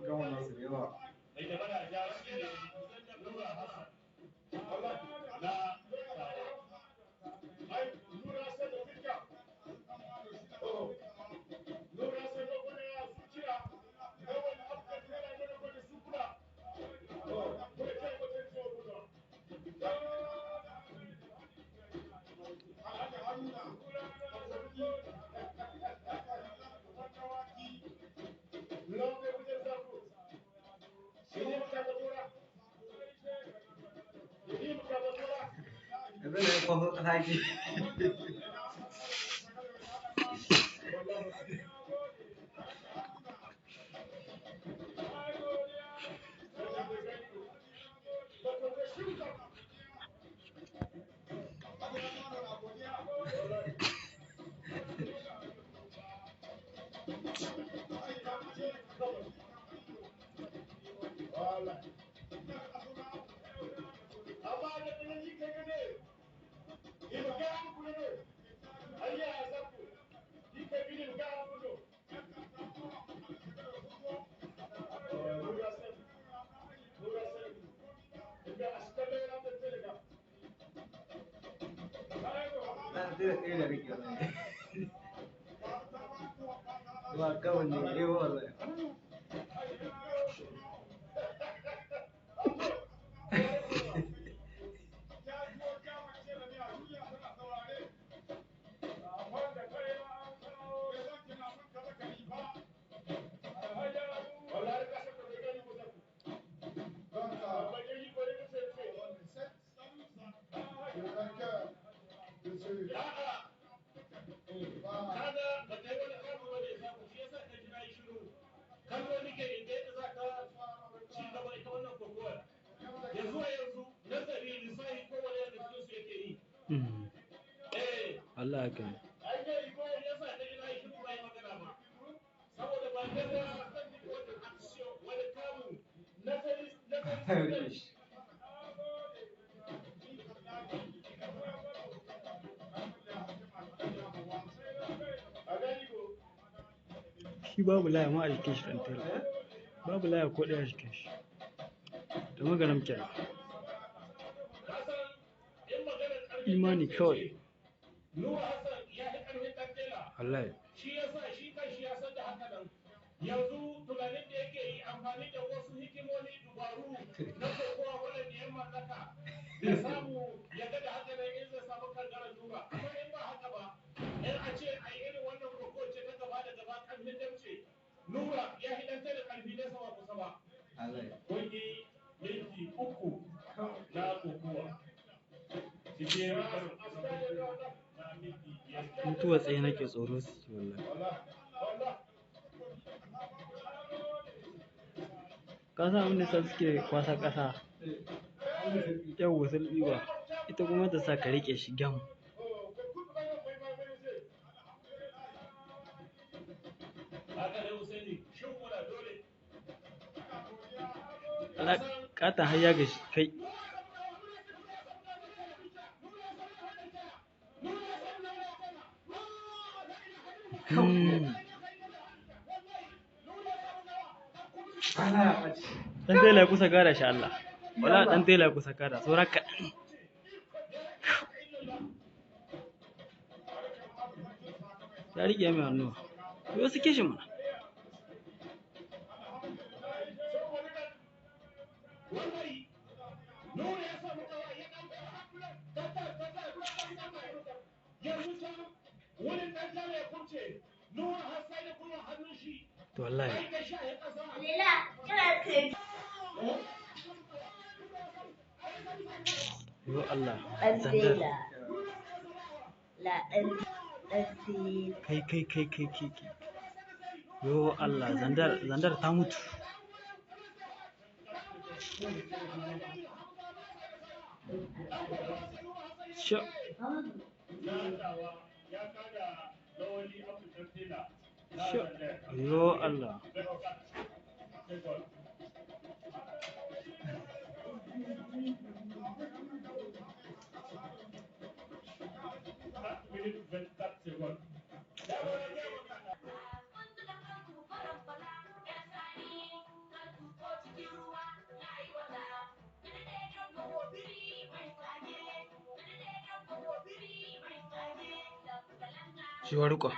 Gawan nasu da yawa. Yanzu da ya kwaso ƙasa ce. Ba kawai ne ya yi wallahi. Allah ya kai. Shi babu laya ma a jikin shi ɗan tela. Babu laya ko ɗaya a jikin shi. Da maganin kenan. Imani kawai. Wallahi. Shi yasa shi kanshi ya san da haka nan. Yanzu tunanin da yake yi amfani da wasu hikimomi dubaru na kokowa waɗanda ya mallaka ya samu ya ga da haka nan in zai samu kankarar duba. Amma in ba haka ba, in a ce a yi irin wannan koko ce ta gaba da gaba ƙarfin damce, Nura ya hidanta da ƙarfi na sama kusa ba. Wani minti 3 na kokowa. Mutuwa tsaye nake tsoro su wallahi. Ka san abin da sa suke kwasa ƙasa? Yau wasu ɗiba. Ita kuma ta sa ka riƙe shi gyam. Ƙatan har ya gashi kai. Dan tela ya kusa gara shi Allah. Wala dan tela ya kusa gara saura kaɗan. Ya riƙe mai hannuwa. Yau suke shi mana. To wallahi. Yo Allah. Zandar. Kai. Yo Allah, Zandar ta mutu. Sho. Yo Allah. shi wa riƙon